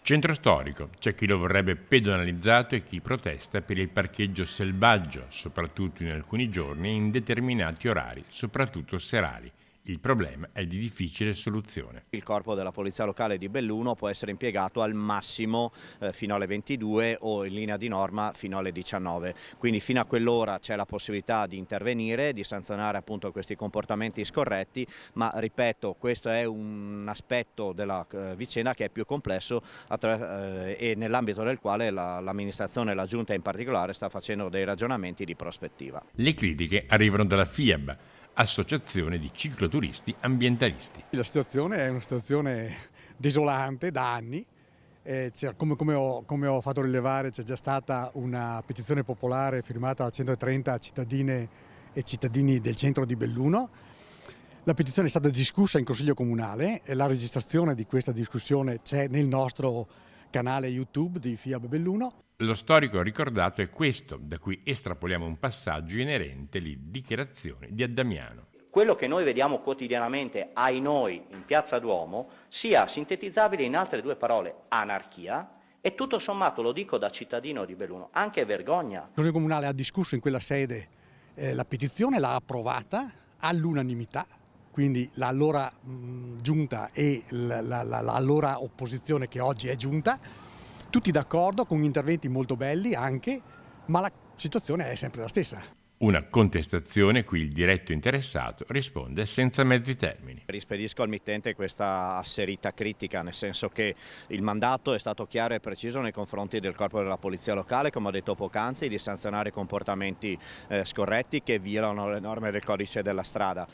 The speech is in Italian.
Centro storico, c'è chi lo vorrebbe pedonalizzato e chi protesta per il parcheggio selvaggio, soprattutto in alcuni giorni e in determinati orari, soprattutto serali. Il problema è di difficile soluzione. Il corpo della Polizia Locale di Belluno può essere impiegato al massimo fino alle 22 o in linea di norma fino alle 19, quindi fino a quell'ora c'è la possibilità di intervenire, di sanzionare appunto questi comportamenti scorretti, ma ripeto, questo è un aspetto della vicenda che è più complesso e nell'ambito del quale l'amministrazione e la Giunta in particolare sta facendo dei ragionamenti di prospettiva. Le critiche arrivano dalla FIAB, Associazione di Cicloturisti Ambientalisti. La situazione è una situazione desolante da anni. Come ho fatto rilevare, c'è già stata una petizione popolare firmata da 130 cittadine e cittadini del centro di Belluno. La petizione è stata discussa in Consiglio Comunale e la registrazione di questa discussione c'è nel nostro canale YouTube di FIAB Belluno. Lo storico ricordato è questo, da cui estrapoliamo un passaggio inerente alle dichiarazioni di Addamiano. Quello che noi vediamo quotidianamente, ai noi, in Piazza Duomo, sia sintetizzabile in altre due parole: anarchia e, tutto sommato, lo dico da cittadino di Belluno, anche vergogna. Il Consiglio Comunale ha discusso in quella sede la petizione, l'ha approvata all'unanimità, quindi l'allora giunta e l'allora opposizione che oggi è giunta, tutti d'accordo con interventi molto belli anche, ma la situazione è sempre la stessa. Una contestazione cui il diretto interessato risponde senza mezzi termini. Rispedisco al mittente questa asserita critica, nel senso che il mandato è stato chiaro e preciso nei confronti del corpo della Polizia Locale, come ho detto poc'anzi, di sanzionare comportamenti scorretti che violano le norme del codice della strada.